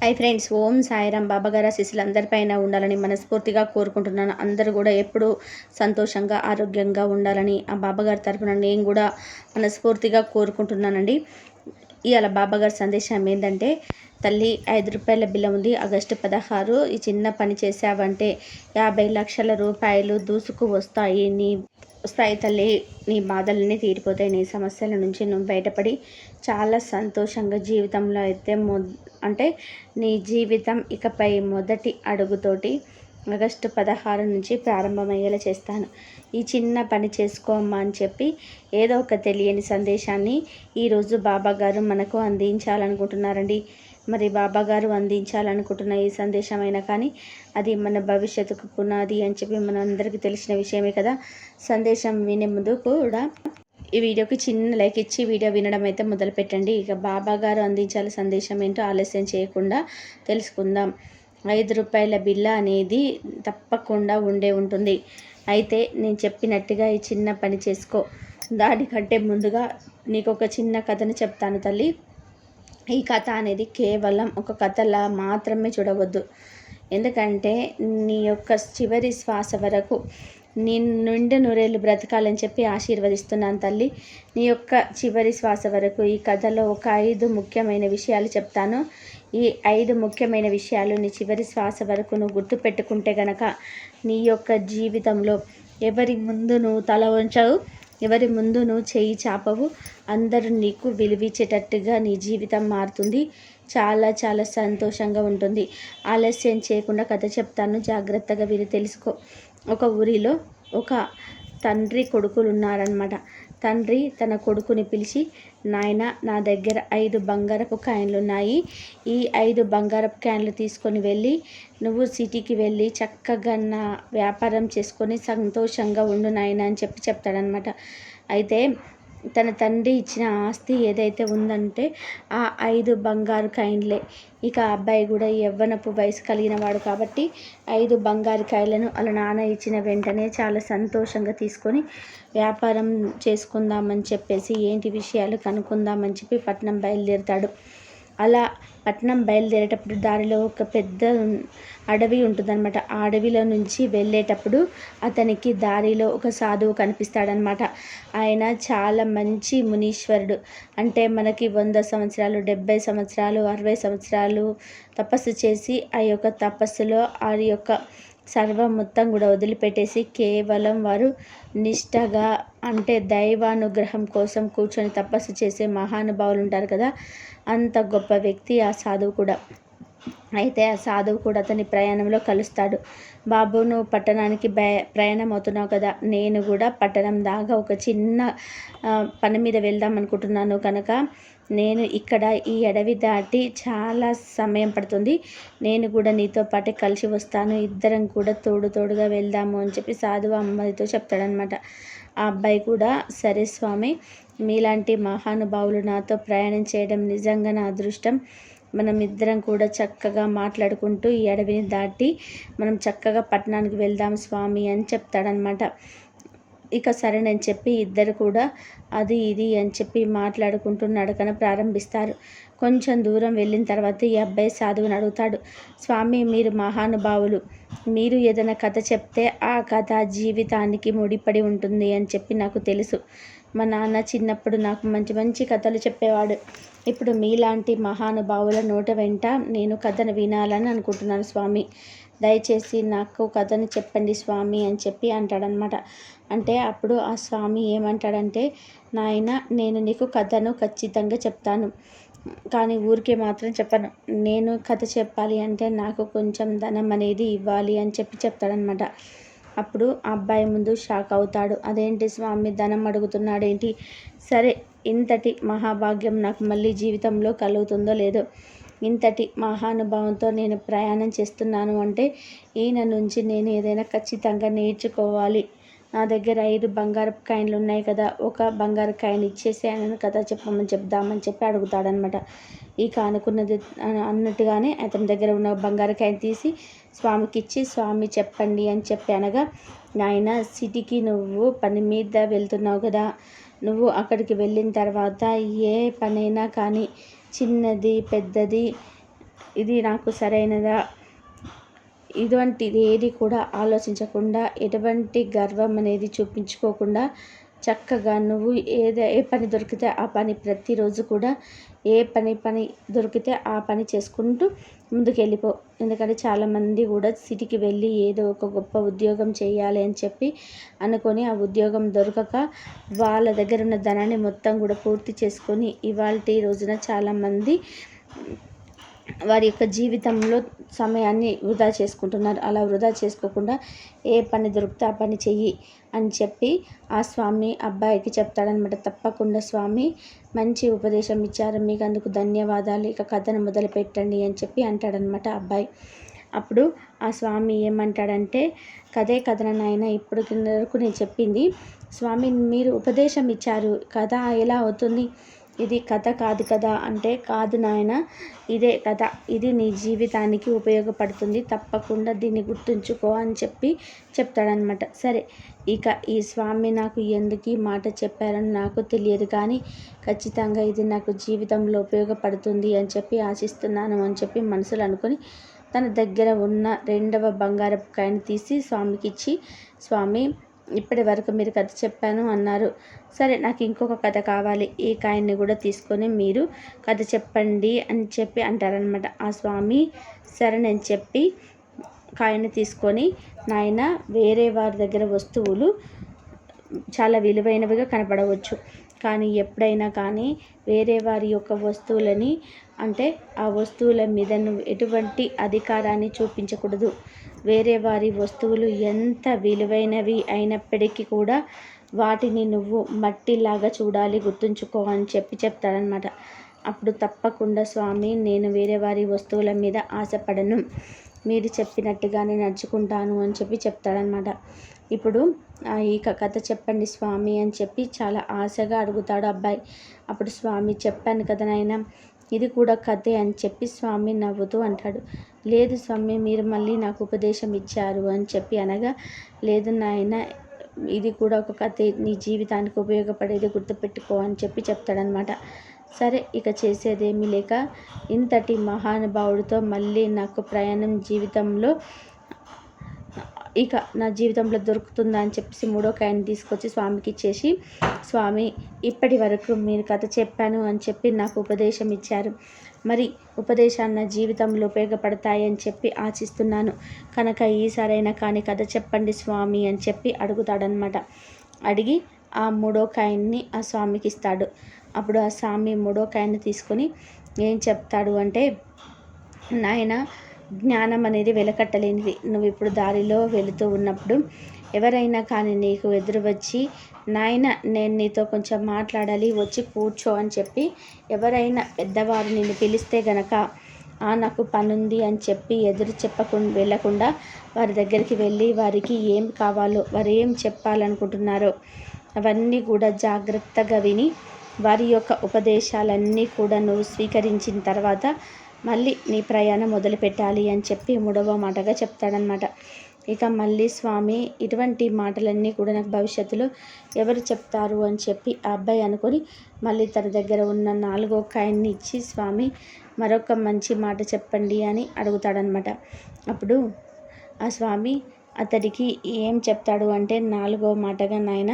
Hi friends, ఓం సాయిరాం. బాబాగారి ఆశీస్సులు అందరిపైన ఉండాలని మనస్ఫూర్తిగా కోరుకుంటున్నాను. అందరూ కూడా ఎప్పుడూ సంతోషంగా ఆరోగ్యంగా ఉండాలని ఆ బాబాగారి తరఫున నేను కూడా మనస్ఫూర్తిగా కోరుకుంటున్నానండి. ఇవాళ బాబాగారి సందేశం ఏంటంటే, తల్లి 5 రూపాయల బిల్ల ఉంది, ఆగస్టు 16. ఈ చిన్న పని చేసావంటే 50 లక్షల రూపాయలు దూసుకు వస్తాయి తల్లి. నీ బాధలన్నీ తీరిపోతాయి. నీ సమస్యల నుంచి నువ్వు బయటపడి చాలా సంతోషంగా జీవితంలో అయితే అంటే నీ జీవితం ఇకపై మొదటి అడుగుతోటి ఆగస్టు 16 నుంచి ప్రారంభమయ్యేలా చేస్తాను. ఈ చిన్న పని చేసుకోమ్మా అని చెప్పి ఏదో ఒక తెలియని సందేశాన్ని ఈరోజు బాబాగారు మనకు అందించాలనుకుంటున్నారండి. మరి బాబాగారు అందించాలనుకుంటున్న ఈ సందేశమైనా కానీ అది మన భవిష్యత్తుకు పునాది అని చెప్పి మన అందరికీ తెలిసిన విషయమే కదా. సందేశం వినే ముందు కూడా ఈ వీడియోకి చిన్న లైక్ ఇచ్చి వీడియో వినడం అయితే మొదలు పెట్టండి. ఇక బాబాగారు అందించాల సందేశం ఏంటో ఆలస్యం చేయకుండా తెలుసుకుందాం. 5 రూపాయల బిల్ల అనేది తప్పకుండా ఉంటుంది. అయితే నేను చెప్పినట్టుగా ఈ చిన్న పని చేసుకో. దానికంటే ముందుగా నీకు ఒక చిన్న కథను చెప్తాను తల్లి. ఈ కథ అనేది కేవలం ఒక కథలా మాత్రమే చూడవద్దు. ఎందుకంటే నీ యొక్క చివరి శ్వాస వరకు నీ నిండు నూరేళ్ళు బ్రతకాలని చెప్పి ఆశీర్వదిస్తున్నాను తల్లి. నీ యొక్క చివరి శ్వాస వరకు ఈ కథలో ఒక 5 ముఖ్యమైన విషయాలు చెప్తాను. ఈ 5 ముఖ్యమైన విషయాలు నీ చివరి శ్వాస వరకు నువ్వు గుర్తుపెట్టుకుంటే గనక నీ యొక్క జీవితంలో ఎవరి ముందు నువ్వు తల వంచవు, ఎవరి ముందు నువ్వు చేయి చాపవు. అందరూ నీకు విలువిచ్చేటట్టుగా నీ జీవితం మారుతుంది. చాలా చాలా సంతోషంగా ఉంటుంది. ఆలస్యం చేయకుండా కథ చెప్తాను, జాగ్రత్తగా విని తెలుసుకో. ఒక ఊరిలో ఒక తండ్రి కొడుకులు ఉన్నారనమాట. తండ్రి తన కొడుకుని పిలిచి, నాయన నా దగ్గర 5 బంగారపు కాయిన్లు ఉన్నాయి. ఈ 5 బంగారపు కాయిన్లు తీసుకొని వెళ్ళి నువ్వు సిటీకి వెళ్ళి చక్కగా నా వ్యాపారం చేసుకొని సంతోషంగా ఉండు నాయన అని చెప్తాడనమాట. అయితే తన తండ్రి ఇచ్చిన ఆస్తి ఏదైతే ఉందంటే ఆ 5 బంగారు కాయిన్లే. ఇక అబ్బాయి కూడా యవ్వనపు వయసు కలిగిన వాడు కాబట్టి 5 బంగారు కాయలను అలా నాన్న ఇచ్చిన వెంటనే చాలా సంతోషంగా తీసుకొని వ్యాపారం చేసుకుందామని చెప్పేసి ఏంటి విషయాలు కనుక్కుందామని చెప్పి పట్నం బయలుదేరుతాడు. అలా పట్నం బయలుదేరేటప్పుడు దారిలో ఒక పెద్ద అడవి ఉంటుందన్నమాట. ఆ అడవిలో నుంచి వెళ్ళేటప్పుడు అతనికి దారిలో ఒక సాధువు కనిపిస్తాడనమాట. ఆయన చాలా మంచి మునీశ్వరుడు. అంటే మనకి 100 సంవత్సరాలు, 70 సంవత్సరాలు, 60 సంవత్సరాలు తపస్సు చేసి ఆ యొక్క తపస్సులో ఆ యొక్క సర్వం మొత్తం కూడా వదిలిపెట్టేసి కేవలం వారు నిష్టగా అంటే దైవానుగ్రహం కోసం కూర్చొని తపస్సు చేసే మహానుభావులు ఉంటారు కదా, అంత గొప్ప వ్యక్తి ఆ సాధువు కూడా. అయితే ఆ సాధువు కూడా అతని ప్రయాణంలో కలుస్తాడు. బాబు, నువ్వు పట్టణానికి ప్రయాణం అవుతున్నావు కదా, నేను కూడా పట్టణం దాకా ఒక చిన్న పని మీద వెళ్దాం అనుకుంటున్నాను కనుక నేను ఇక్కడ ఈ అడవి దాటి చాలా సమయం పడుతుంది, నేను కూడా నీతో పాటే కలిసి వస్తాను, ఇద్దరం కూడా తోడుగా వెళ్దాము అని చెప్పి సాధువు అమ్మాయితో చెప్తాడనమాట. ఆ అబ్బాయి కూడా సరే స్వామి, మీలాంటి మహానుభావులు నాతో ప్రయాణం చేయడం నిజంగా నా అదృష్టం. మనం ఇద్దరం కూడా చక్కగా మాట్లాడుకుంటూ ఈ అడవిని దాటి మనం చక్కగా పట్టణానికి వెళ్దాం స్వామి అని చెప్తాడనమాట. ఇక సరేనని చెప్పి ఇద్దరు కూడా అది ఇది అని చెప్పి మాట్లాడుకుంటూ నడకన ప్రారంభిస్తారు. కొంచెం దూరం వెళ్ళిన తర్వాత ఈ అబ్బాయి సాధువుని అడుగుతాడు, స్వామి మీరు మహానుభావులు, మీరు ఏదైనా కథ చెప్తే ఆ కథ జీవితానికి ముడిపడి ఉంటుంది అని చెప్పి నాకు తెలుసు. మా నాన్న చిన్నప్పుడు నాకు మంచి మంచి కథలు చెప్పేవాడు. ఇప్పుడు మీలాంటి మహానుభావుల నోట వెంట నేను కథను వినాలని అనుకుంటున్నాను స్వామి, దయచేసి నాకు కథను చెప్పండి స్వామి అని చెప్పి అంటాడనమాట. అంటే అప్పుడు ఆ స్వామి ఏమంటాడంటే, నాయన నేను నీకు కథను ఖచ్చితంగా చెప్తాను, కానీ ఊరికే మాత్రం చెప్పను. నేను కథ చెప్పాలి అంటే నాకు కొంచెం ధనం అనేది ఇవ్వాలి అని చెప్పి చెప్తాడనమాట. అప్పుడు ఆ అబ్బాయి ముందు షాక్ అవుతాడు. అదేంటి స్వామి ధనం అడుగుతున్నాడు ఏంటి? సరే, ఇంతటి మహాభాగ్యం నాకు మళ్ళీ జీవితంలో కలుగుతుందో లేదో, ఇంతటి మహానుభావంతో నేను ప్రయాణం చేస్తున్నాను అంటే ఈయన నుంచి నేను ఏదైనా ఖచ్చితంగా నేర్చుకోవాలి. నా దగ్గర 5 బంగారపు కాయిన్లు ఉన్నాయి కదా, ఒక బంగారు కాయిన్ ఇచ్చేసి ఆయన కథ చెప్దామని చెప్పి అడుగుతాడనమాట. ఇక అనుకున్నది అన్నట్టుగానే అతని దగ్గర ఉన్న బంగారు కాయిన్ తీసి స్వామికి ఇచ్చి, స్వామి చెప్పండి అని చెప్పి అనగా, నాయన సిటీకి నువ్వు పని మీద వెళ్తున్నావు కదా, నువ్వు అక్కడికి వెళ్ళిన తర్వాత ఏ పనైనా కానీ చిన్నది పెద్దది ఇది నాకు సరైనదా, ఇటువంటిది ఏది కూడా ఆలోచించకుండా, ఎటువంటి గర్వం అనేది చూపించుకోకుండా చక్కగా నువ్వు ఏ పని దొరికితే ఆ పని ప్రతిరోజు కూడా ఏ పని దొరికితే ఆ పని చేసుకుంటూ ముందుకెళ్ళిపో. ఎందుకంటే చాలామంది కూడా సిటీకి వెళ్ళి ఏదో ఒక గొప్ప ఉద్యోగం చేయాలి అని చెప్పి అనుకొని ఆ ఉద్యోగం దొరకక వాళ్ళ దగ్గర ఉన్న ధనాన్ని మొత్తం కూడా పూర్తి చేసుకొని ఇవాల్టి రోజున చాలామంది వారి యొక్క జీవితంలో సమయాన్ని వృధా చేసుకుంటున్నారు. అలా వృధా చేసుకోకుండా ఏ పని దొరికితే ఆ పని చెయ్యి అని చెప్పి ఆ స్వామి అబ్బాయికి చెప్తాడనమాట. తప్పకుండా స్వామి మంచి ఉపదేశం ఇచ్చారు, మీకు అందుకు ధన్యవాదాలు, ఇక కథను మొదలు పెట్టండి అని చెప్పి అంటాడనమాట అబ్బాయి. అప్పుడు ఆ స్వామి ఏమంటాడంటే, కథే కథన నాయన, ఇప్పుడు వరకు నేను చెప్పింది స్వామి మీరు ఉపదేశం ఇచ్చారు, కథ ఎలా అవుతుంది, ఇది కథ కాదు కదా అంటే, కాదు నాయన ఇదే కథ, ఇది నీ జీవితానికి ఉపయోగపడుతుంది, తప్పకుండా దీన్ని గుర్తుంచుకో అని చెప్పి చెప్తాడనమాట. సరే, ఇక ఈ స్వామి నాకు ఎందుకు ఈ మాట చెప్పారని నాకు తెలియదు, కానీ ఖచ్చితంగా ఇది నాకు జీవితంలో ఉపయోగపడుతుంది అని చెప్పి ఆశిస్తున్నాను అని చెప్పి మనసులో అనుకొని తన దగ్గర ఉన్న 2వ బంగారపు కాయను తీసి స్వామికి ఇచ్చి, స్వామి ఇప్పటి వరకు మీరు కథ చెప్పాను అన్నారు, సరే నాకు ఇంకొక కథ కావాలి, ఈ కాయన్ని కూడా తీసుకొని మీరు కథ చెప్పండి అని చెప్పి అంటారనమాట. ఆ స్వామి సరేనని చెప్పి కాయన్ని తీసుకొని, నాయన వేరే వారి దగ్గర వస్తువులు చాలా విలువైనవిగా కనపడవచ్చు, కానీ ఎప్పుడైనా కానీ వేరే వారి యొక్క వస్తువులని అంటే ఆ వస్తువుల మీద నువ్వు ఎటువంటి అధికారాన్ని చూపించకూడదు. వేరే వారి వస్తువులు ఎంత విలువైనవి అయినప్పటికీ కూడా వాటిని నువ్వు మట్టిలాగా చూడాలి, గుర్తుంచుకో అని చెప్పి చెప్తాడనమాట. అప్పుడు తప్పకుండా స్వామి నేను వేరే వారి వస్తువుల మీద ఆశపడను, మీరు చెప్పినట్టుగానే నడుచుకుంటాను అని చెప్పి చెప్తాడనమాట. ఇప్పుడు ఇక కథ చెప్పండి స్వామి అని చెప్పి చాలా ఆశగా అడుగుతాడు అబ్బాయి. అప్పుడు స్వామి చెప్పాను కదా నాయన, ఇది కూడా కథే అని చెప్పి స్వామి నవ్వుతూ అంటాడు. లేదు స్వామి మీరు మళ్ళీ నాకు ఉపదేశం ఇచ్చారు అని చెప్పి అనగా, లేదు నాయన ఇది కూడా ఒక కథే, నీ జీవితానికి ఉపయోగపడేది, గుర్తుపెట్టుకో అని చెప్పి చెప్తాడనమాట. సరే, ఇక చేసేదేమీ లేక ఇంతటి మహానుభావుడితో మళ్ళీ నాకు ప్రయాణం ఇక నా జీవితంలో దొరుకుతుందా అని చెప్పేసి 3వ కాయని తీసుకొచ్చి స్వామికి ఇచ్చేసి, స్వామి ఇప్పటి వరకు మీరు కథ చెప్పాను అని చెప్పి నాకు ఉపదేశం ఇచ్చారు, మరి ఉపదేశాన్ని నా జీవితంలో ఉపయోగపడతాయి అని చెప్పి ఆశిస్తున్నాను కనుక ఈసారైనా కానీ కథ చెప్పండి స్వామి అని చెప్పి అడుగుతాడనమాట. అడిగి ఆ 3వ కాయన్ని ఆ స్వామికి ఇస్తాడు. అప్పుడు ఆ స్వామి 3వ కాయన్ని తీసుకొని ఏం చెప్తాడు అంటే, నాయన జ్ఞానం అనేది వెలకట్టలేనిది, నువ్వు ఇప్పుడు దారిలో వెళుతూ ఉన్నప్పుడు ఎవరైనా కానీ నీకు ఎదురు వచ్చి, నాయన నేను నీతో కొంచెం మాట్లాడాలి, వచ్చి కూర్చో అని చెప్పి ఎవరైనా పెద్దవారు నిన్ను పిలిస్తే గనక నాకు పనుంది అని చెప్పి ఎదురు వెళ్ళకుండా వారి దగ్గరికి వెళ్ళి వారికి ఏం కావాలో, వారు ఏం చెప్పాలనుకుంటున్నారో అవన్నీ కూడా జాగ్రత్తగా విని వారి యొక్క ఉపదేశాలన్నీ కూడా నువ్వు స్వీకరించిన తర్వాత మళ్ళీ నీ ప్రయాణం మొదలుపెట్టాలి అని చెప్పి 3వ మాటగా చెప్తాడనమాట. ఇక మళ్ళీ స్వామి ఇటువంటి మాటలన్నీ కూడా నాకు భవిష్యత్తులో ఎవరు చెప్తారు అని చెప్పి ఆ అబ్బాయి అనుకొని మళ్ళీ తన దగ్గర ఉన్న 4వ కాయన్ని ఇచ్చి, స్వామి మరొక మంచి మాట చెప్పండి అని అడుగుతాడనమాట. అప్పుడు ఆ స్వామి అతడికి ఏం చెప్తాడు అంటే, 4వ మాటగా నాయన,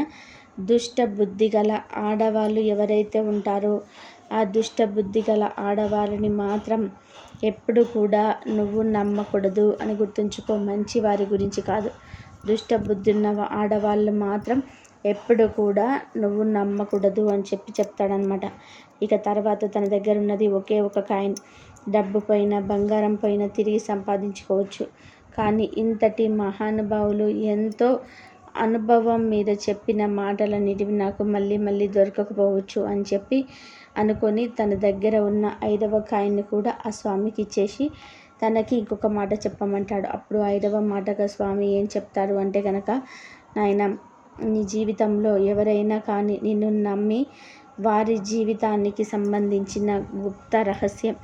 దుష్ట బుద్ధి గల ఆడవాళ్ళు ఎవరైతే ఉంటారో ఆ దుష్ట బుద్ధి గల ఆడవారిని మాత్రం ఎప్పుడు కూడా నువ్వు నమ్మకూడదు అని గుర్తుంచుకో, మంచి వారి గురించి కాదు, దుష్ట బుద్ధి ఉన్న ఆడవాళ్ళు మాత్రం ఎప్పుడు కూడా నువ్వు నమ్మకూడదు అని చెప్పి చెప్తాడనమాట. ఇక తర్వాత తన దగ్గర ఉన్నది ఒకే ఒక కాయిన్, డబ్బు పైన బంగారం పైన తిరిగి సంపాదించుకోవచ్చు, కానీ ఇంతటి మహానుభావులు ఎంతో అనుభవం మీద చెప్పిన మాటలన్నిటివి నాకు మళ్ళీ దొరకకపోవచ్చు అని చెప్పి అనుకొని తన దగ్గర ఉన్న 5వ కాయిన్ని కూడా ఆ స్వామికి ఇచ్చేసి తనకి ఇంకొక మాట చెప్పమంటాడు. అప్పుడు 5వ మాటగా స్వామి ఏం చెప్తారు అంటే కనుక, నాయన నీ జీవితంలో ఎవరైనా కానీ నిన్ను నమ్మి వారి జీవితానికి సంబంధించిన గుప్త రహస్యం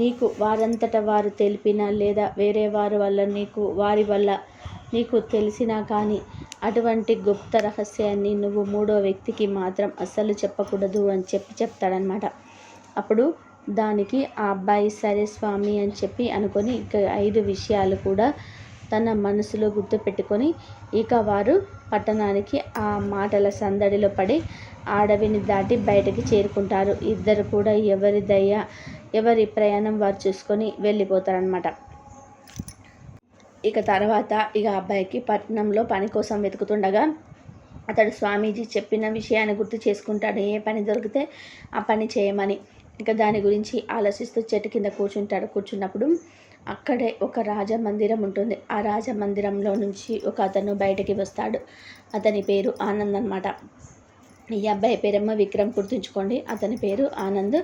నీకు వారంతట వారు తెలిపిన లేదా వేరే వారి వల్ల వారి వల్ల నీకు తెలిసినా కానీ అటువంటి గుప్త రహస్యాన్ని నువ్వు 3వ వ్యక్తికి మాత్రం అస్సలు చెప్పకూడదు అని చెప్పి చెప్తాడనమాట. అప్పుడు దానికి ఆ అబ్బాయి సరే స్వామి అని చెప్పి అనుకొని ఇక 5 విషయాలు కూడా తన మనసులో గుర్తుపెట్టుకొని ఇక వారు పట్టణానికి ఆ మాటల సందడిలో పడి అడవిని దాటి బయటకి చేరుకుంటారు. ఇద్దరు కూడా ఎవరి ప్రయాణం వారు చూసుకొని వెళ్ళిపోతారనమాట. ఇక తర్వాత అబ్బాయికి పట్టణంలో పని కోసం వెతుకుతుండగా అతడు స్వామీజీ చెప్పిన విషయాన్ని గుర్తు చేసుకుంటాడు. ఏ పని దొరికితే ఆ పని చేయమని. ఇక దాని గురించి ఆలోచిస్తూ చెట్టు కింద కూర్చున్నప్పుడు అక్కడే ఒక రాజమందిరం ఉంటుంది. ఆ రాజమందిరంలో నుంచి ఒక అతను బయటకి వస్తాడు. అతని పేరు ఆనంద్ అనమాట. ఈ అబ్బాయి పేరేమో విక్రమ్, గుర్తుంచుకోండి. అతని పేరు ఆనంద్,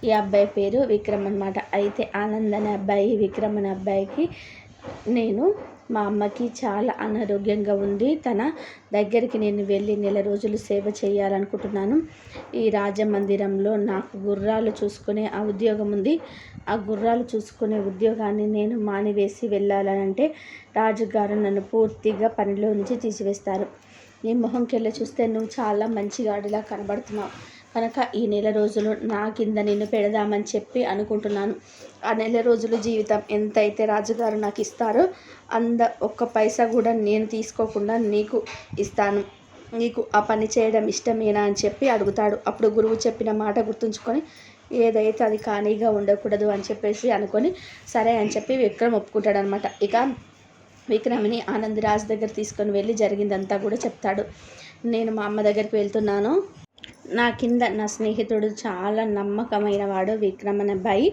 ఈ అబ్బాయి పేరు విక్రమ్ అనమాట. అయితే ఆనంద్ అనే అబ్బాయి విక్రమ్ అనే అబ్బాయికి మా అమ్మకి చాలా అనారోగ్యంగా ఉంది, తన దగ్గరికి నేను వెళ్ళి నెల రోజులు సేవ చేయాలనుకుంటున్నాను. ఈ రాజమందిరంలో నాకు గుర్రాలు చూసుకునే ఆ ఉద్యోగం ఉంది. ఆ గుర్రాలు చూసుకునే ఉద్యోగాన్ని నేను మానివేసి వెళ్ళాలనంటే రాజుగారు నన్ను పూర్తిగా పనిలో నుంచి తీసివేస్తారు. నీ మొహంకెళ్ళి చూస్తే నువ్వు చాలా మంచిగాడిలా కనబడుతున్నావు కనుక ఈ నెల రోజులు నా కింద నిన్ను పెడదామని చెప్పి అనుకుంటున్నాను. ఆ నెల రోజులు జీవితం ఎంతైతే రాజుగారు నాకు ఇస్తారో ఒక్క పైసా కూడా నేను తీసుకోకుండా నీకు ఇస్తాను. నీకు ఆ పని చేయడం ఇష్టమేనా అని చెప్పి అడుగుతాడు. అప్పుడు గురువు చెప్పిన మాట గుర్తుంచుకొని ఏదైతే అది ఖాళీగా ఉండకూడదు అని చెప్పేసి అనుకొని సరే అని చెప్పి విక్రమ్ ఒప్పుకుంటాడనమాట. ఇక విక్రమ్ని ఆనంద్ రాజ్ దగ్గర తీసుకొని వెళ్ళి జరిగిందంతా కూడా చెప్తాడు. నేను మా అమ్మ దగ్గరికి వెళ్తున్నాను. నా కింద నా స్నేహితుడు చాలా నమ్మకమైన వాడు విక్రమ్ అనే అబ్బాయి.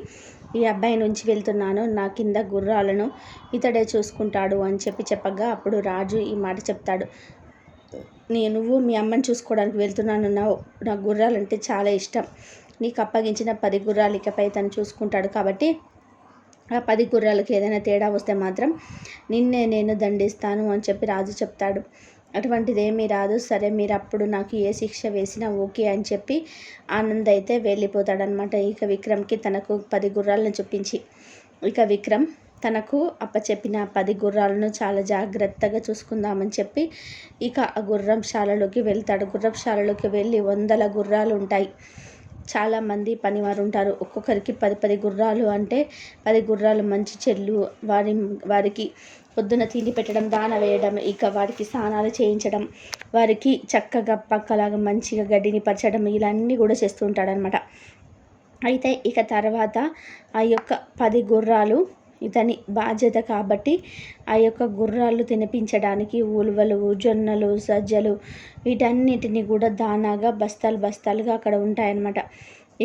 ఈ అబ్బాయి నుంచి వెళ్తున్నాను. నా కింద గుర్రాలను ఇతడే చూసుకుంటాడు అని చెప్పగా అప్పుడు రాజు ఈ మాట చెప్తాడు. నువ్వు మీ అమ్మని చూసుకోవడానికి వెళ్తున్నాను. నా గుర్రాలంటే చాలా ఇష్టం. నీకు అప్పగించిన 10 గుర్రాలు ఇకపై తను చూసుకుంటాడు కాబట్టి ఆ 10 గుర్రాలకు ఏదైనా తేడా వస్తే మాత్రం నిన్నే నేను దండిస్తాను అని చెప్పి రాజు చెప్తాడు. అటువంటిదేమీ రాదు. సరే మీరు అప్పుడు నాకు ఏ శిక్ష వేసినా ఓకే అని చెప్పి ఆనంద్ అయితే వెళ్ళిపోతాడనమాట. ఇక విక్రమ్కి తనకు 10 గుర్రాలను చూపించి ఇక విక్రమ్ తనకు అప్పచెప్పిన 10 గుర్రాలను చాలా జాగ్రత్తగా చూసుకుందామని చెప్పి ఇక ఆ గుర్రంశాలలోకి వెళ్తాడు. గుర్రంశాలలోకి వెళ్ళి 100 గుర్రాలు ఉంటాయి. చాలామంది పనివారు ఉంటారు. ఒక్కొక్కరికి 10 గుర్రాలు అంటే 10 గుర్రాలు మంచి చెల్లు వారికి పొద్దున తిండి పెట్టడం, దాన వేయడం, ఇక వారికి స్నానాలు చేయించడం, వారికి చక్కగా పక్కలాగా మంచిగా గడ్డిని పరచడం, ఇలా అన్నీ కూడా చేస్తూ ఉంటాడనమాట. అయితే ఇక తర్వాత ఆ యొక్క 10 గుర్రాలు ఇతని బాధ్యత కాబట్టి ఆ యొక్క గుర్రాలు తినిపించడానికి ఉలువలు, జొన్నలు, సజ్జలు వీటన్నిటిని కూడా దానాగా బస్తాలుగా అక్కడ ఉంటాయన్నమాట.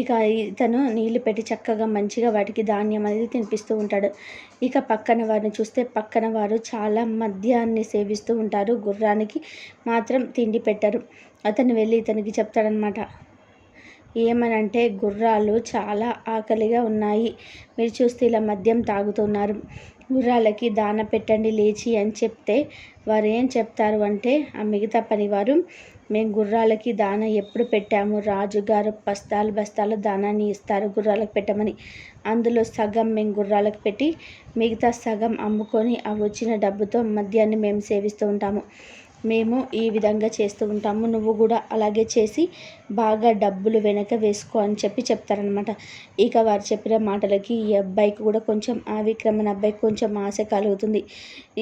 ఇక ఇతను నీళ్లు పెట్టి చక్కగా మంచిగా వాటికి ధాన్యం అనేది తినిపిస్తూ ఉంటాడు. ఇక పక్కన వారిని చూస్తే పక్కన వారు చాలా మద్యాన్ని సేవిస్తూ ఉంటారు. గుర్రానికి మాత్రం తిండి పెట్టరు. అతను వెళ్ళి ఇతనికి చెప్తాడనమాట. ఏమనంటే గుర్రాలు చాలా ఆకలిగా ఉన్నాయి, మీరు చూస్తే ఇలా మద్యం తాగుతున్నారు, గుర్రాలకి దాన పెట్టండి లేచి అని చెప్తే వారు ఏం చెప్తారు అంటే ఆ మిగతా పనివారు మేము గుర్రాలకి దాన ఎప్పుడు పెట్టాము, రాజుగారు బస్తాలు దానాన్ని ఇస్తారు గుర్రాలకు పెట్టమని, అందులో సగం మేము గుర్రాలకు పెట్టి మిగతా సగం అమ్ముకొని ఆ వచ్చిన డబ్బుతో మద్యాన్ని మేము సేవిస్తూ ఉంటాము, మేము ఈ విధంగా చేస్తూ ఉంటాము, నువ్వు కూడా అలాగే చేసి బాగా డబ్బులు వెనక వేసుకో అని చెప్తారనమాట. ఇక వారు చెప్పిన మాటలకి ఈ అబ్బాయికి కూడా కొంచెం ఆ విక్రమణ అబ్బాయికి కొంచెం ఆశ కలుగుతుంది.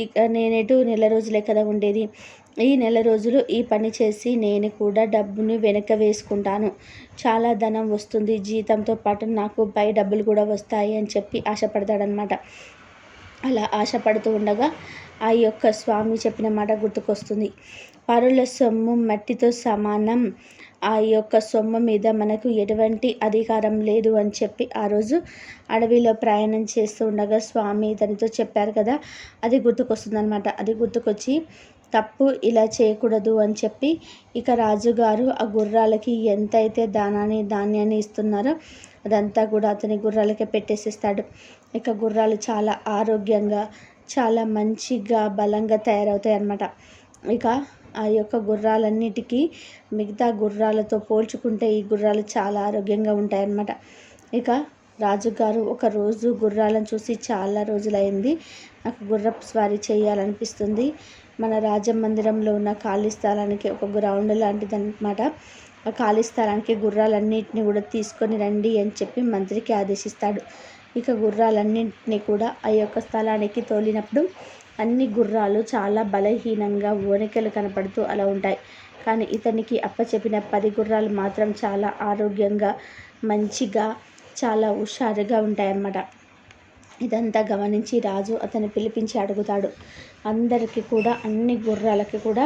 ఇక నేనేటు నెల రోజులే కదా ఉండేది, ఈ నెల రోజులు ఈ పని చేసి నేను కూడా డబ్బుని వెనక వేసుకుంటాను, చాలా ధనం వస్తుంది, జీతంతో పాటు నాకు పై డబ్బులు కూడా వస్తాయి అని చెప్పి ఆశపడతాడనమాట. అలా ఆశపడుతూ ఉండగా ఆ యొక్క స్వామి చెప్పిన మాట గుర్తుకొస్తుంది. పరుల సొమ్ము మట్టితో సమానం, ఆ యొక్క సొమ్ము మీద మనకు ఎటువంటి అధికారం లేదు అని చెప్పి ఆ రోజు అడవిలో ప్రయాణం చేస్తూ ఉండగా స్వామి తనతో చెప్పారు కదా, అది గుర్తుకొస్తుందనమాట. అది గుర్తుకొచ్చి తప్పు ఇలా చేయకూడదు అని చెప్పి ఇక రాజుగారు ఆ గుర్రాలకి ఎంతైతే ధాన్యాన్ని ఇస్తున్నారో అదంతా కూడా అతని గుర్రాలకే పెట్టేసిస్తాడు. ఇక గుర్రాలు చాలా ఆరోగ్యంగా చాలా మంచిగా బలంగా తయారవుతాయి అన్నమాట. ఇక ఆ యొక్క గుర్రాలన్నిటికీ మిగతా గుర్రాలతో పోల్చుకుంటే ఈ గుర్రాలు చాలా ఆరోగ్యంగా ఉంటాయన్నమాట. ఇక రాజుగారు ఒకరోజు గుర్రాలను చూసి చాలా రోజులైంది, నాకు గుర్రపు స్వారీ చేయాలనిపిస్తుంది, మన రాజమందిరంలో ఉన్న ఖాళీ స్థలానికి ఒక గ్రౌండ్ లాంటిది అనమాట, ఆ ఖాళీ స్థలానికి గుర్రాలన్నింటినీ కూడా తీసుకొని రండి అని చెప్పి మంత్రికి ఆదేశిస్తాడు. ఇక గుర్రాలన్నింటినీ కూడా ఆ యొక్క స్థలానికి తోలినప్పుడు అన్ని గుర్రాలు చాలా బలహీనంగా వణికలు కనపడుతూ అలా ఉంటాయి. కానీ ఇతనికి అప్పచెప్పిన 10 గుర్రాలు మాత్రం చాలా ఆరోగ్యంగా, మంచిగా, చాలా హుషారుగా ఉంటాయన్నమాట. ఇదంతా గమనించి రాజు అతన్ని పిలిపించి అడుగుతాడు, అందరికీ కూడా అన్ని గుర్రాలకి కూడా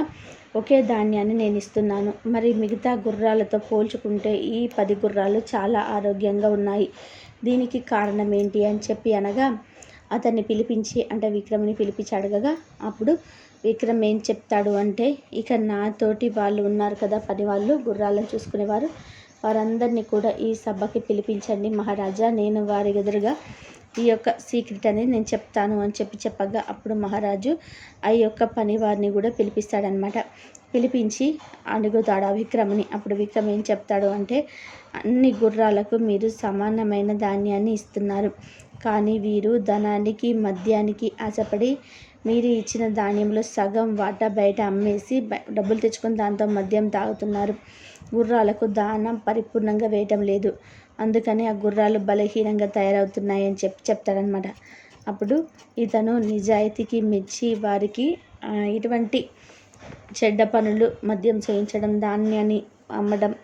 ఒకే ధాన్యాన్ని నేను ఇస్తున్నాను. మరి మిగతా గుర్రాలతో పోల్చుకుంటే ఈ 10 గుర్రాలు చాలా ఆరోగ్యంగా ఉన్నాయి. దీనికి కారణం ఏంటి అని చెప్పి అనగా అతన్ని పిలిపించి అంటే విక్రమ్ని పిలిపించి అడగగా అప్పుడు విక్రమ్ ఏం చెప్తాడు అంటే, ఇక నాతోటి వాళ్ళు ఉన్నారు కదా పని వాళ్ళు గుర్రాలను చూసుకునేవారు, వారందరినీ కూడా ఈ సభకి పిలిపించండి మహారాజా, నేను వారి ఎదురుగా ఈ యొక్క సీక్రెట్ అనేది నేను చెప్తాను అని చెప్పగా అప్పుడు మహారాజు ఆ యొక్క పని వారిని కూడా పిలిపిస్తాడనమాట. పిలిపించి అడుగుతాడు ఆ విక్రమ్ని. అప్పుడు విక్రమ్ ఏం చెప్తాడు అంటే, అన్ని గుర్రాలకు మీరు సమానమైన ధాన్యాన్ని ఇస్తున్నారు, కానీ వీరు ధనానికి మద్యానికి ఆశపడి మీరు ఇచ్చిన ధాన్యంలో సగం వాటా బయట అమ్మేసి డబ్బులు తెచ్చుకొని దాంతో మద్యం తాగుతున్నారు. గుర్రాలకు దానం పరిపూర్ణంగా వేయటం లేదు, అందుకని ఆ గుర్రాలు బలహీనంగా తయారవుతున్నాయి అని చెప్తాడనమాట. అప్పుడు ఇతను నిజాయితీకి మెచ్చి వారికి ఇటువంటి చెడ్డ పనులు, మద్యం చేయించడం, ధాన్యాన్ని అమ్మడం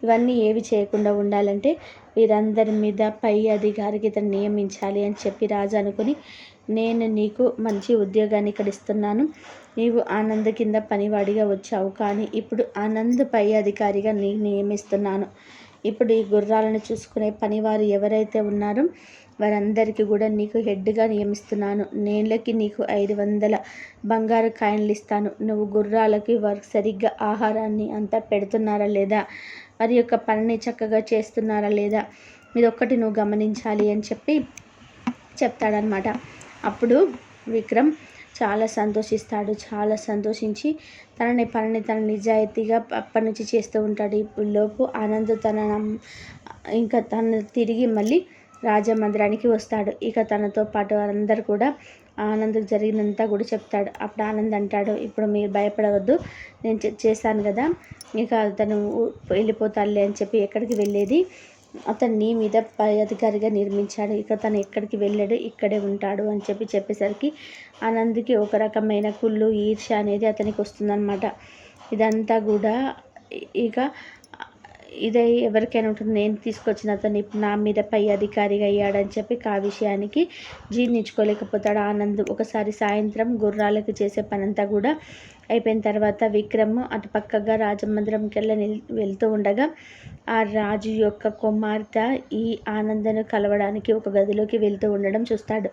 ఇవన్నీ ఏవి చేయకుండా ఉండాలంటే వీరందరి మీద పై అధికారికి ఇతను నియమించాలి అని చెప్పి రాజు అనుకుని, నేను నీకు మంచి ఉద్యోగాన్ని ఇక్కడ ఇస్తున్నాను, నీవు ఆనంద్ కింద పనివాడిగా వచ్చావు, కానీ ఇప్పుడు ఆనంద్ పై అధికారిగా నియమిస్తున్నాను. ఇప్పుడు ఈ గుర్రాలను చూసుకునే పనివారు ఎవరైతే ఉన్నారో వారందరికీ కూడా నీకు హెడ్గా నియమిస్తున్నాను. నేలకి నీకు 500 బంగారు కాయిన్లు ఇస్తాను. నువ్వు గుర్రాలకి వారికి సరిగ్గా ఆహారాన్ని అంతా పెడుతున్నారా లేదా, వారి యొక్క పనిని చక్కగా చేస్తున్నారా లేదా, ఇదొక్కటి నువ్వు గమనించాలి అని చెప్పి చెప్తాడనమాట. అప్పుడు విక్రమ్ చాలా సంతోషిస్తాడు. చాలా సంతోషించి పనిని తన నిజాయితీగా అప్పటి నుంచి చేస్తూ ఉంటాడు. ఇప్పుడు లోపు ఆనంద్ ఇంకా తను తిరిగి మళ్ళీ రాజమందిరానికి వస్తాడు. ఇక తనతో పాటు వారందరూ కూడా ఆనంద్కి జరిగినంతా కూడా చెప్తాడు. అప్పుడు ఆనంద్ అంటాడు, ఇప్పుడు మీరు భయపడవద్దు, నేను చేశాను కదా, ఇక తను వెళ్ళిపోతాడులే అని చెప్పి ఎక్కడికి వెళ్ళేది అతన్ని మీద పై అధికారిగా నిర్మించాడు, ఇక తను ఎక్కడికి వెళ్ళాడు, ఇక్కడే ఉంటాడు అని చెప్పేసరికి ఆనంద్కి ఒక రకమైన కుళ్ళు, ఈర్ష్య అనేది అతనికి వస్తుందన్నమాట. ఇదంతా కూడా ఇక ఇదే ఎవరికైనా ఉంటుంది, నేను తీసుకొచ్చిన అతను ఇప్పుడు నా మీద పై అధికారిగా అయ్యాడని చెప్పి ఆ విషయానికి జీర్ణించుకోలేకపోతాడు ఆనంద్. ఒకసారి సాయంత్రం గుర్రాలకు చేసే పనంతా కూడా అయిపోయిన తర్వాత విక్రమ్ అటు పక్కగా రాజమందిరంకి వెళ్తూ ఉండగా ఆ రాజు యొక్క కుమార్తె ఈ ఆనందను కలవడానికి ఒక గదిలోకి వెళ్తూ ఉండడం చూస్తాడు.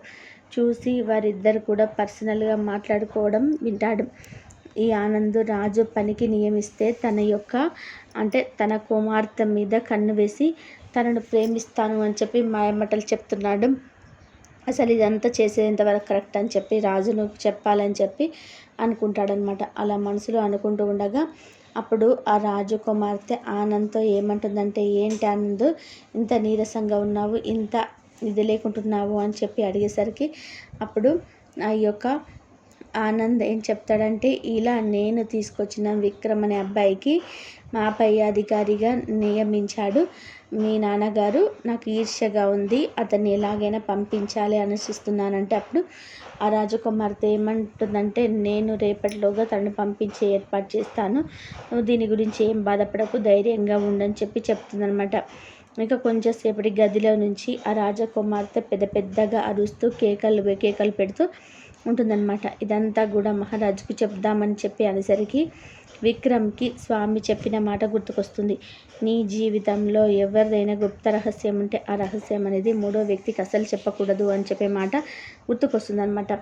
చూసి వారిద్దరు కూడా పర్సనల్గా మాట్లాడుకోవడం వింటాడు. ఈ ఆనంద్ రాజు పనికి నియమిస్తే తన కుమార్తె మీద కన్ను వేసి తనను ప్రేమిస్తాను అని చెప్పి మాయమాటలు చెప్తున్నాడు. అసలు ఇదంతా చేసేంతవరకు కరెక్ట్ అని చెప్పి రాజును చెప్పాలని చెప్పి అనుకుంటాడనమాట. అలా మనసులో అనుకుంటూ ఉండగా అప్పుడు ఆ రాజు కుమార్తె ఆనంద్తో ఏమంటుందంటే, ఏంటి ఆనంద్ ఇంత నీరసంగా ఉన్నావు, ఇంత ఇది లేకుంటున్నావు అని చెప్పి అడిగేసరికి అప్పుడు ఆ యొక్క ఆనంద్ ఏం చెప్తాడంటే, ఇలా నేను తీసుకొచ్చిన విక్రమ్ అనే అబ్బాయికి మా పై అధికారిగా నియమించాడు మీ నాన్నగారు, నాకు ఈర్ష్యగా ఉంది, అతన్ని ఎలాగైనా పంపించాలి ఆలోచిస్తున్నానంటే అప్పుడు ఆ రాజకుమార్తె ఏమంటుందంటే, నేను రేపటిలోగా తనను పంపించే ఏర్పాటు చేస్తాను, నువ్వు దీని గురించి ఏం బాధపడకు, ధైర్యంగా ఉండని చెప్తుందనమాట. ఇక కొంచెంసేపటి గదిలో నుంచి ఆ రాజకుమార్తె పెద్దగా అరుస్తూ కేకలు పెడుతూ ఉంటుందన్నమాట. ఇదంతా కూడా మహారాజుకు చెప్దామని చెప్పి అనేసరికి విక్రమ్కి స్వామి చెప్పిన మాట గుర్తుకొస్తుంది. నీ జీవితంలో ఎవరిదైనా గుప్త రహస్యం ఉంటే ఆ రహస్యం అనేది 3వ వ్యక్తికి అసలు చెప్పకూడదు అని చెప్పే మాట గుర్తుకొస్తుంది అనమాట.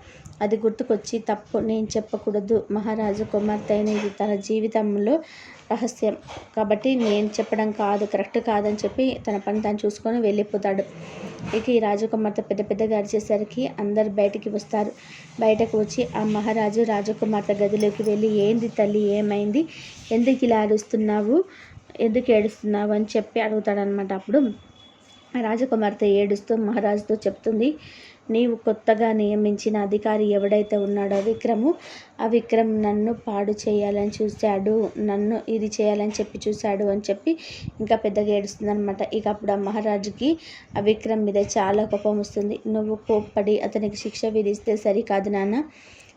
అది గుర్తుకొచ్చి తప్పు, నేను చెప్పకూడదు, మహారాజు కుమార్తె అయిన ఇది తన జీవితంలో రహస్యం కాబట్టి నేను చెప్పడం కరెక్ట్ కాదని చెప్పి తన పని తాను చూసుకొని వెళ్ళిపోతాడు. ఇక ఈ రాజకుమార్తె పెద్దగా అరిచేసరికి అందరు బయటికి వస్తారు. బయటకు వచ్చి ఆ మహారాజు రాజకుమార్తె గదిలోకి వెళ్ళి, ఏంది తల్లి, ఏమైంది, ఎందుకు ఇలా అరుస్తున్నావు, ఎందుకు ఏడుస్తున్నావు అని చెప్పి అడుగుతాడనమాట. అప్పుడు రాజకుమార్తె ఏడుస్తూ మహారాజుతో చెప్తుంది, నీవు కొత్తగా నియమించిన అధికారి ఎవడైతే ఉన్నాడో ఆ విక్రమ్ నన్ను పాడు చేయాలని చూశాడు, నన్ను ఇది చేయాలని చూశాడు అని చెప్పి ఇంకా పెద్దగా ఏడుస్తుందనమాట. ఇక అప్పుడు ఆ మహారాజుకి ఆ విక్రమ్ మీద చాలా కోపం వస్తుంది. నువ్వు కోప్పడి అతనికి శిక్ష విధిస్తే సరికాదు నాన్న,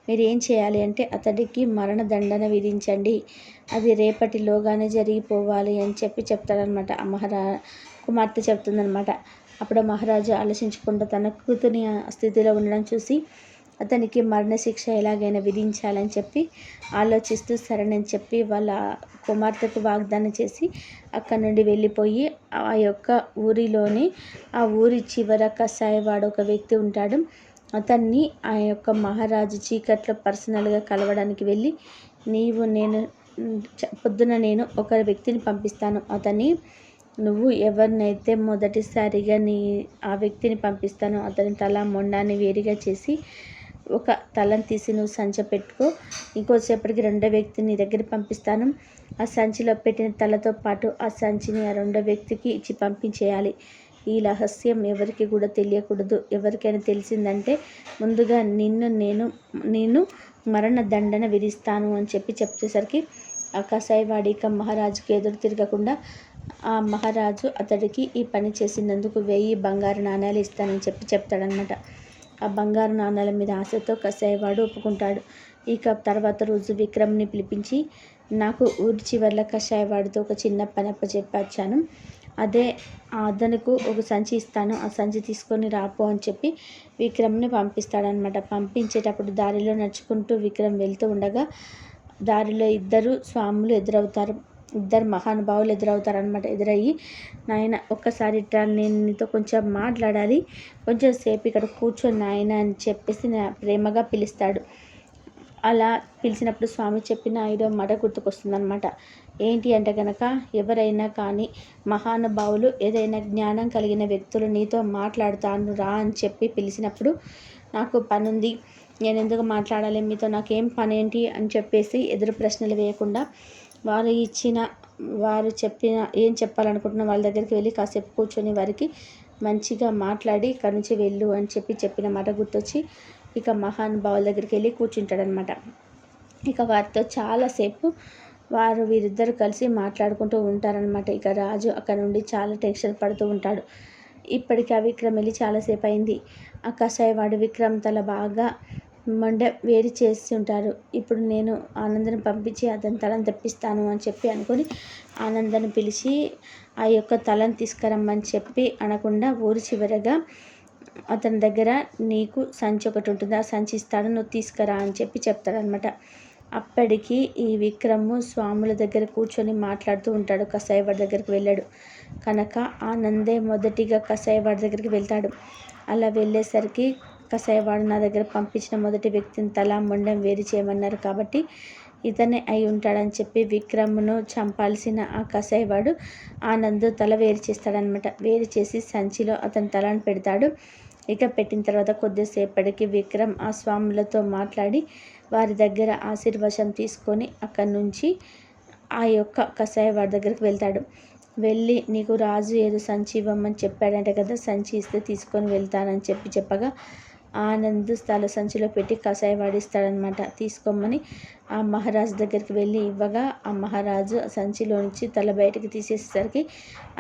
మీరు ఏం చేయాలి అంటే అతడికి మరణదండన విధించండి, అది రేపటిలోగానే జరిగిపోవాలి అని చెప్తాడనమాట. ఆ కుమార్తె చెప్తుందనమాట. అప్పుడు మహారాజు ఆలోచించకుండా తన కూతుని ఆ స్థితిలో ఉండడం చూసి అతనికి మరణశిక్ష ఎలాగైనా విధించాలని చెప్పి ఆలోచిస్తూ సరేనని చెప్పి వాళ్ళ కుమార్తెకు వాగ్దానం చేసి అక్కడి నుండి వెళ్ళిపోయి ఆ యొక్క ఊరిలోని ఆ ఊరి చివర కషాయవాడు ఒక వ్యక్తి ఉంటాడు. అతన్ని ఆ యొక్క మహారాజు చీకట్లో పర్సనల్గా కలవడానికి వెళ్ళి పొద్దున నేను ఒక వ్యక్తిని పంపిస్తాను, నువ్వు ఎవరినైతే మొదటిసారిగా ఆ వ్యక్తిని పంపిస్తానో అతని తల మొండాన్ని వేరుగా చేసి ఒక తలను తీసి నువ్వు సంచి పెట్టుకో, ఇంకోసేపటికి రెండో వ్యక్తిని నీ దగ్గర పంపిస్తాను, ఆ సంచిలో పెట్టిన తలతో పాటు ఆ సంచిని ఆ రెండో వ్యక్తికి ఇచ్చి పంపించేయాలి. ఈ రహస్యం ఎవరికి కూడా తెలియకూడదు. ఎవరికైనా తెలిసిందంటే ముందుగా నేను మరణ దండన విధిస్తాను అని చెప్పేసరికి ఆ కసాయివాడి ఇక మహారాజుకి ఎదురు తిరగకుండా ఆ మహారాజు అతడికి ఈ పని చేసినందుకు 1000 బంగారు నాణ్యాలు ఇస్తానని చెప్తాడనమాట. ఆ బంగారు నాణ్యాల మీద ఆశతో కసాయివాడు ఒప్పుకుంటాడు. ఇక తర్వాత రోజు విక్రమ్ని పిలిపించి, నాకు ఊరి చివర్ల కషాయవాడితో ఒక చిన్న పని అప్పచెప్పాను, అదనకు ఒక సంచి ఇస్తాను, ఆ సంచి తీసుకొని రాపో అని చెప్పి విక్రమ్ని పంపిస్తాడనమాట. పంపించేటప్పుడు దారిలో నడుచుకుంటూ విక్రమ్ వెళ్తూ ఉండగా దారిలో ఇద్దరు స్వాములు ఎదురవుతారు. ఇద్దరు మహానుభావులు ఎదురవుతారనమాట. ఎదురయ్యి, నాయన ఒక్కసారి నేను నీతో కొంచెం మాట్లాడాలి, కొంచెం సేపు ఇక్కడ కూర్చొని నాయన అని చెప్పేసి ప్రేమగా పిలుస్తాడు. అలా పిలిచినప్పుడు స్వామి చెప్పిన 5వ మాట గుర్తుకొస్తుందనమాట. ఏంటి అంటే కనుక, ఎవరైనా కానీ మహానుభావులు ఏదైనా జ్ఞానం కలిగిన వ్యక్తులు నీతో మాట్లాడుతాను రా అని చెప్పి పిలిచినప్పుడు నాకు పనుంది, నేను ఎందుకు మాట్లాడాలి మీతో, నాకేం పని ఏంటి అని చెప్పేసి ఎదురు ప్రశ్నలు వేయకుండా వారు చెప్పిన ఏం చెప్పాలనుకుంటున్న వాళ్ళ దగ్గరికి వెళ్ళి కాసేపు కూర్చొని వారికి మంచిగా మాట్లాడి ఇక్కడి నుంచి వెళ్ళు అని చెప్పిన మాట గుర్తొచ్చి ఇక మహానుభావుల దగ్గరికి వెళ్ళి కూర్చుంటాడనమాట. ఇక వారితో చాలాసేపు వీరిద్దరు కలిసి మాట్లాడుకుంటూ ఉంటారనమాట. ఇక రాజు అక్కడ నుండి చాలా టెన్షన్ పడుతూ ఉంటాడు. ఇప్పటికీ ఆ విక్రమ్ వెళ్ళి చాలాసేపు అయింది. ఆ కషాయవాడు విక్రమ్ తల బాగా వేడి చేసి ఉంటారు. ఇప్పుడు నేను ఆనందను పంపించి అతని తలను తెప్పిస్తాను అని చెప్పి అనుకొని ఆనందను పిలిచి ఆ యొక్క తలను తీసుకురమ్మని చెప్పి అనకుండా ఊరి చివరగా అతని దగ్గర నీకు సంచి ఒకటి ఉంటుంది, ఆ సంచి ఇస్తాడు, నువ్వు తీసుకురా అని చెప్తాడనమాట. అప్పటికి ఈ విక్రము స్వాముల దగ్గర కూర్చొని మాట్లాడుతూ ఉంటాడు. కషాయవాడి దగ్గరికి వెళ్ళాడు కనుక ఆనందే మొదటిగా కషాయవాడి దగ్గరికి వెళ్తాడు. అలా వెళ్ళేసరికి కషాయవాడు నా దగ్గర పంపించిన మొదటి వ్యక్తిని తల మొండం వేరు చేయమన్నారు కాబట్టి ఇతనే అయి ఉంటాడని చెప్పి విక్రమ్ను చంపాల్సిన ఆ కషాయవాడు ఆనంద్ తల వేరు చేస్తాడనమాట. వేరు చేసి సంచిలో అతని తలను పెడతాడు. ఇక పెట్టిన తర్వాత కొద్దిసేపటికి విక్రమ్ ఆ స్వాములతో మాట్లాడి వారి దగ్గర ఆశీర్వచనం తీసుకొని అక్కడి నుంచి ఆ యొక్క కషాయవాడి దగ్గరికి వెళ్తాడు. వెళ్ళి నీకు రాజు ఏదో సంచి ఇవ్వమని చెప్పాడంటే కదా, సంచి ఇస్తే తీసుకొని వెళ్తానని చెప్పగా ఆనంద్ తల సంచిలో పెట్టి కషాయవాడు ఇస్తాడనమాట. తీసుకోమని ఆ మహారాజు దగ్గరికి వెళ్ళి ఇవ్వగా ఆ మహారాజు సంచిలో నుంచి తల బయటకు తీసేసరికి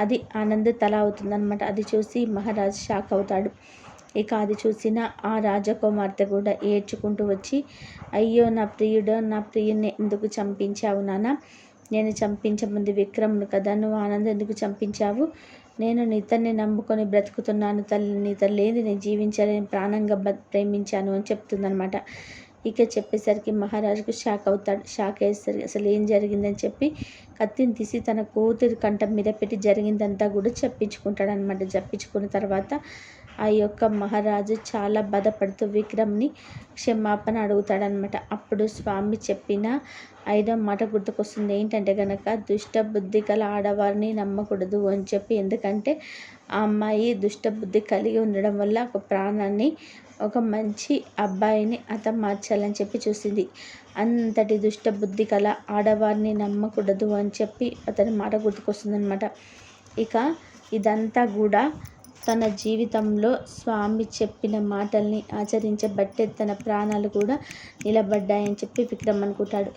అది ఆనంద్ తల అవుతుందన్నమాట. అది చూసి మహారాజు షాక్ అవుతాడు. ఇక అది చూసిన ఆ రాజకుమార్తె కూడా ఏడ్చుకుంటూ వచ్చి, అయ్యో నా ప్రియుడిని ఎందుకు చంపించావు నాన్న, నేను చంపించమంది విక్రమ్ను కదా, నువ్వు ఆనంద్ ఎందుకు చంపించావు, నేను ఇతన్ని నమ్ముకొని బ్రతుకుతున్నాను తల్లి, నీతో లేదు నేను జీవించాలని ప్రాణంగా ప్రేమించాను అని చెప్తుందనమాట. ఇక చెప్పేసరికి మహారాజుకు షాక్ అవుతాడు. షాక్ అయ్యేసరికి అసలు ఏం జరిగిందని చెప్పి కత్తిని తీసి తన కూతురి కంఠం మీద పెట్టి జరిగిందంతా కూడా చెప్పించుకుంటాడనమాట. చెప్పించుకున్న తర్వాత ఆ యొక్క మహారాజు చాలా బాధపడుతూ విక్రమ్ని క్షమాపణ అడుగుతాడనమాట. అప్పుడు స్వామి చెప్పిన 5వ మాట గుర్తుకొస్తుంది. ఏంటంటే కనుక, దుష్ట బుద్ధి గల ఆడవారిని నమ్మకూడదు అని చెప్పి. ఎందుకంటే ఆ అమ్మాయి దుష్ట బుద్ధి కలిగి ఉండడం వల్ల ఒక ప్రాణాన్ని, ఒక మంచి అబ్బాయిని మార్చాలని చెప్పి చూసింది. అంతటి దుష్ట బుద్ధి గల ఆడవారిని నమ్మకూడదు అని చెప్పి అతని మాట గుర్తుకొస్తుందనమాట. ఇక ఇదంతా కూడా తన జీవితంలో స్వామి చెప్పిన మాటల్ని ఆచరించబట్టే తన ప్రాణాలు కూడా నిలబడ్డాయని చెప్పి విక్రమ్ అనుకుంటాడు.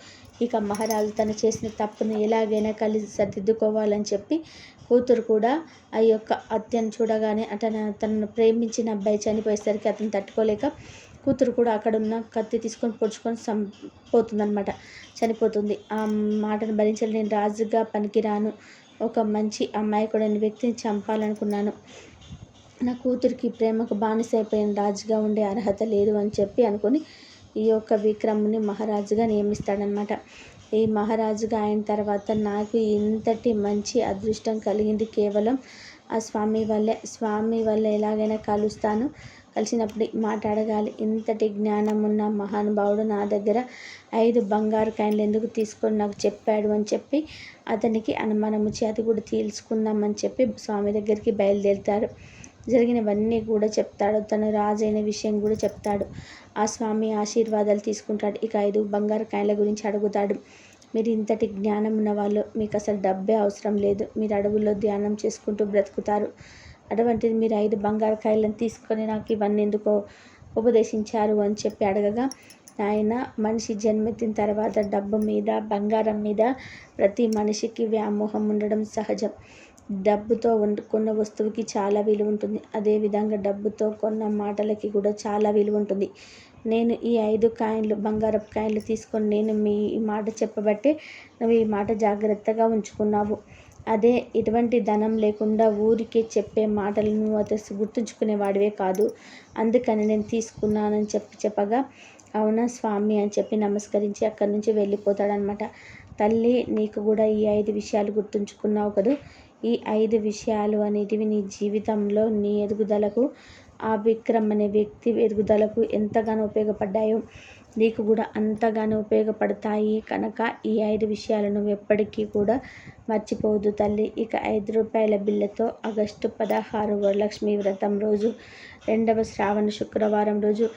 ఇక మహారాజు తను చేసిన తప్పును ఎలాగైనా కలిసి సరిదిద్దుకోవాలని చెప్పి కూతురు కూడా ఆ యొక్క హత్యను చూడగానే తనను ప్రేమించిన అబ్బాయి చనిపోయేసరికి అతను తట్టుకోలేక కూతురు కూడా అక్కడున్న కత్తి తీసుకొని పొడుచుకొని పోతుందన్నమాట, చనిపోతుంది. ఆ మాటను భరించలేని నేను రాజుగా పనికిరాను, ఒక మంచి అమాయకుడైన వ్యక్తిని చంపాలనుకున్నాను, నా కూతురికి ప్రేమకు బానిస అయిపోయిన రాజుగా ఉండే అర్హత లేదు అని చెప్పి అనుకుని ఈ యొక్క విక్రమ్ని మహారాజుగా నియమిస్తాడనమాట. ఈ మహారాజుగా అయిన తర్వాత నాకు ఇంతటి మంచి అదృష్టం కలిగింది కేవలం ఆ స్వామి వల్లే. స్వామి వల్ల ఎలాగైనా కలిసినప్పుడు మాట్లాడగాలి. ఇంతటి జ్ఞానం ఉన్న మహానుభావుడు నా దగ్గర 5 బంగారు కాయిన్లు ఎందుకు తీసుకొని నాకు చెప్పాడు అని చెప్పి అతనికి అనుమానం వచ్చి అది కూడా తెలుసుకుందామని చెప్పి స్వామి దగ్గరికి బయలుదేరుతాడు. జరిగినవన్నీ కూడా చెప్తాడు. తను రాజైన విషయం కూడా చెప్తాడు. ఆ స్వామి ఆశీర్వాదాలు తీసుకుంటాడు. ఇక 5 బంగారు కాయిన్ల గురించి అడుగుతాడు. మీరు ఇంతటి జ్ఞానం ఉన్నవాళ్ళు, మీకు అసలు డబ్బే అవసరం లేదు, మీరు అడవుల్లో ధ్యానం చేసుకుంటూ బ్రతుకుతారు, అటువంటిది మీరు 5 బంగారు కాయలను తీసుకొని నాకు ఇవన్నీ ఎందుకో ఉపదేశించారు అని చెప్పి అడగగా, ఆయన మనిషి జన్మెత్తిన తర్వాత డబ్బు మీద బంగారం మీద ప్రతి మనిషికి వ్యామోహం ఉండడం సహజం. డబ్బుతో కొన్న వస్తువుకి చాలా విలువ ఉంటుంది, అదేవిధంగా డబ్బుతో కొన్న మాటలకి కూడా చాలా విలువ ఉంటుంది. నేను ఈ 5 కాయిన్లు బంగారపు కాయిన్లు తీసుకొని నేను మీ ఈ మాట చెప్పబట్టే నువ్వు ఈ మాట జాగ్రత్తగా ఉంచుకున్నావు. అదే ఇటువంటి ధనం లేకుండా ఊరికే చెప్పే మాటలను నువ్వు అతను గుర్తుంచుకునేవాడివే కాదు, అందుకని నేను తీసుకున్నానని చెప్పగా అవునా స్వామి అని చెప్పి నమస్కరించి అక్కడి నుంచి వెళ్ళిపోతాడనమాట. తల్లి, నీకు కూడా ఈ 5 విషయాలు గుర్తుంచుకున్నావు కదూ, ఈ 5 విషయాలు అనేటివి నీ జీవితంలో నీ ఎదుగుదలకు, ఆ విక్రమ్ అనే వ్యక్తి ఎదుగుదలకు ఎంతగానో ఉపయోగపడ్డాయో నీకు కూడా అంతగానో ఉపయోగపడతాయి కనుక ఈ 5 విషయాలు నువ్వు ఎప్పటికీ కూడా మర్చిపోవద్దు తల్లి. ఇక 5 రూపాయల బిళ్ళతో ఆగస్టు 16 వరలక్ష్మి వ్రతం రోజు 2వ శ్రావణ శుక్రవారం రోజు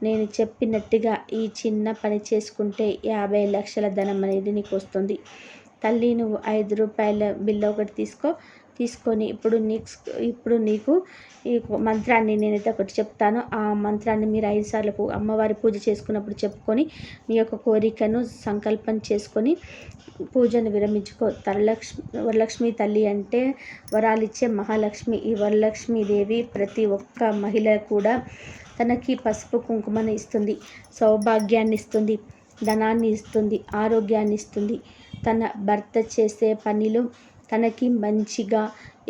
నేను చెప్పినట్టుగా ఈ చిన్న పని చేసుకుంటే 50 లక్షల ధనం అనేది నీకు వస్తుంది. తల్లి, నువ్వు 5 రూపాయల బిళ్ళ ఒకటి తీసుకొని ఇప్పుడు నీకు ఈ మంత్రాన్ని నేనైతే ఒకటి చెప్తానో ఆ మంత్రాన్ని మీరు 5 సార్లు అమ్మవారి పూజ చేసుకున్నప్పుడు చెప్పుకొని మీ యొక్క కోరికను సంకల్పం చేసుకొని పూజను విరమించుకో. వరలక్ష్మి తల్లి అంటే వరాలిచ్చే మహాలక్ష్మి. ఈ వరలక్ష్మీదేవి ప్రతి ఒక్క మహిళ కూడా తనకి పసుపు కుంకుమను ఇస్తుంది, సౌభాగ్యాన్ని ఇస్తుంది, ధనాన్ని ఇస్తుంది, ఆరోగ్యాన్ని ఇస్తుంది. తన భర్త చేసే పనిలో తనకి మంచిగా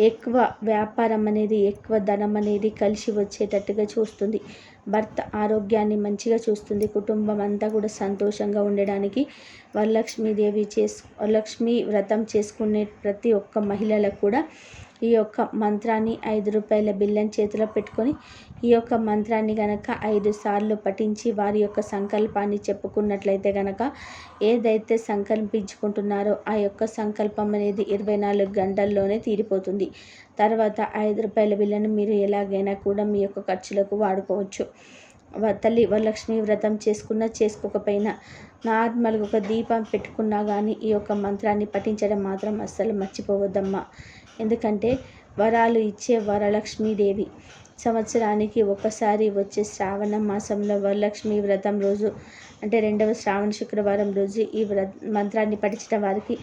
ఎక్కువ వ్యాపారం అనేది, ఎక్కువ ధనం అనేది కలిసి వచ్చేటట్టుగా చూస్తుంది. భర్త ఆరోగ్యాన్ని మంచిగా చూస్తుంది. కుటుంబం అంతా కూడా సంతోషంగా ఉండడానికి వరలక్ష్మి వ్రతం చేసుకునే ప్రతి ఒక్క మహిళలకు కూడా ఈ యొక్క మంత్రాన్ని 5 రూపాయల బిళ్ళని చేతిలో పెట్టుకొని ఈ యొక్క మంత్రాన్ని గనక 5 సార్లు పఠించి వారి యొక్క సంకల్పాన్ని చెప్పుకున్నట్లయితే గనక ఏదైతే సంకల్పించుకుంటున్నారో ఆ యొక్క సంకల్పం అనేది 24 గంటల్లోనే తీరిపోతుంది. తర్వాత 5 రూపాయల బిళ్ళను మీరు ఎలాగైనా కూడా మీ యొక్క ఖర్చులకు వాడుకోవచ్చు. తల్లి, వరలక్ష్మి వ్రతం చేసుకోకపోయినా నార్మల్గా ఒక దీపం పెట్టుకున్నా కానీ ఈ యొక్క మంత్రాన్ని పఠించడం మాత్రం అస్సలు మర్చిపోవద్దమ్మా. ఎందుకంటే వరాలు ఇచ్చే వరలక్ష్మీదేవి. సంవత్సరానికి ఒకసారి వచ్చే శ్రావణ మాసంలో వరలక్ష్మి వ్రతం రోజు అంటే 2వ శ్రావణ శుక్రవారం రోజు ఈ మంత్రాన్ని పఠించడం వారికి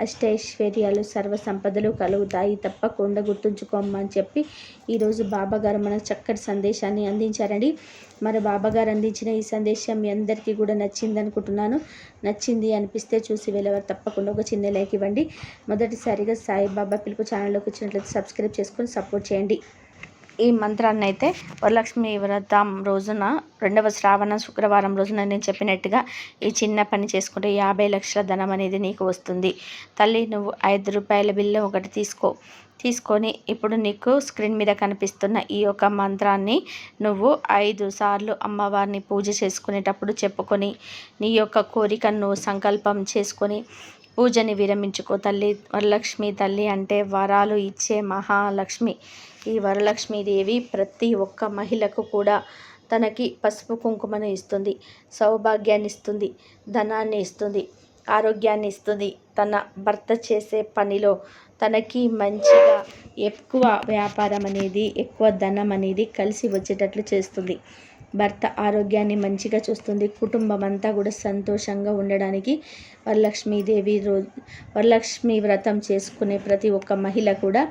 అష్టైశ్వర్యాలు, సర్వ సంపదలు కలుగుతాయి. తప్పకుండా గుర్తుంచుకోమ్మా అని చెప్పి ఈరోజు బాబాగారు మనకు చక్కటి సందేశాన్ని అందించారండి. మరి బాబాగారు అందించిన ఈ సందేశం మీ అందరికీ కూడా నచ్చింది అనుకుంటున్నాను. నచ్చింది అనిపిస్తే చూసి వెళ్ళేవారు తప్పకుండా ఒక చిన్న లైక్ ఇవ్వండి. మొదటిసారిగా సాయిబాబా పిలుపు ఛానల్లోకి వచ్చినట్లయితే సబ్స్క్రైబ్ చేసుకొని సపోర్ట్ చేయండి. ఈ మంత్రాన్ని అయితే వరలక్ష్మి వ్రతం రోజున 2వ శ్రావణ శుక్రవారం రోజున నేను చెప్పినట్టుగా ఈ చిన్న పని చేసుకుంటే 50 లక్షల ధనం అనేది నీకు వస్తుంది. తల్లి, నువ్వు 5 రూపాయల బిల్లు ఒకటి తీసుకొని ఇప్పుడు నీకు స్క్రీన్ మీద కనిపిస్తున్న ఈ యొక్క మంత్రాన్ని నువ్వు 5 సార్లు అమ్మవారిని పూజ చేసుకునేటప్పుడు చెప్పుకొని నీ యొక్క కోరికను నువ్వు సంకల్పం చేసుకొని పూజని విరమించుకో. తల్లి, వరలక్ష్మి తల్లి అంటే వరాలు ఇచ్చే మహాలక్ష్మి. ఈ వరలక్ష్మీదేవి ప్రతి ఒక్క మహిళకు కూడా తనకి పసుపు కుంకుమను ఇస్తుంది, సౌభాగ్యాన్ని ఇస్తుంది, ధనాన్ని ఇస్తుంది, ఆరోగ్యాన్ని ఇస్తుంది, తన భర్త చేసే పనిలో తనకి మంచిగా ఎక్కువ వ్యాపారం అనేది, ఎక్కువ ధనం అనేది కలిసి వచ్చేటట్లు చేస్తుంది. భర్త ఆరోగ్యాన్ని మంచిగా చూస్తుంది. కుటుంబం అంతా కూడా సంతోషంగా ఉండడానికి వరలక్ష్మి వ్రతం చేసుకునే ప్రతి ఒక్క మహిళ కూడా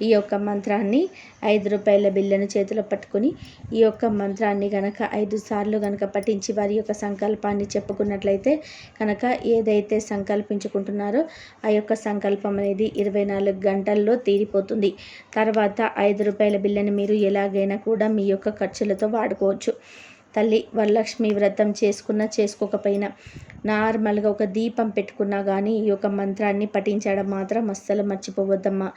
ఈ యొక్క మంత్రాన్ని 5 రూపాయల బిళ్ళను చేతిలో పట్టుకొని ఈ యొక్క మంత్రాన్ని కనుక 5 సార్లు కనుక పఠించి వారి యొక్క సంకల్పాన్ని చెప్పుకున్నట్లయితే కనుక ఏదైతే సంకల్పించుకుంటున్నారో ఆ యొక్క సంకల్పం అనేది 24 గంటల్లో తీరిపోతుంది. తర్వాత 5 రూపాయల బిళ్ళని మీరు ఎలాగైనా కూడా మీ యొక్క ఖర్చులతో వాడుకోవచ్చు. తల్లి వరలక్ష్మి వ్రతం చేసుకున్నా చేసుకోకపోయినా నార్మల్గా ఒక దీపం పెట్టుకున్నా కానీ ఈ యొక్క మంత్రాన్ని పఠించడం మాత్రం అస్సలు మర్చిపోవద్దమ్మా.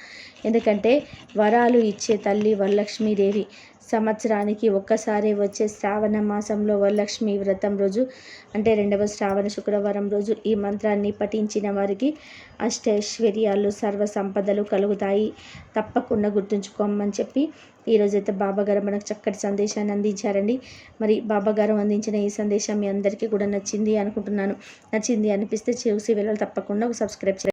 ఎందుకంటే వరాలు ఇచ్చే తల్లి వరలక్ష్మీదేవి. సంవత్సరానికి ఒక్కసారి వచ్చే శ్రావణ మాసంలో వరలక్ష్మి వ్రతం రోజు అంటే 2వ శ్రావణ శుక్రవారం రోజు ఈ మంత్రాన్ని పఠించిన వారికి అష్టైశ్వర్యాలు, సర్వ సంపదలు కలుగుతాయి. తప్పకుండా గుర్తుంచుకోమని చెప్పి ఈరోజైతే బాబాగారు మనకు చక్కటి సందేశాన్ని అందించారండి. మరి బాబాగారు అందించిన ఈ సందేశం మీ అందరికీ కూడా నచ్చింది అనుకుంటున్నాను. నచ్చింది అనిపిస్తే చూసి వెళ్ళాలి, తప్పకుండా సబ్స్క్రైబ్ చేయండి.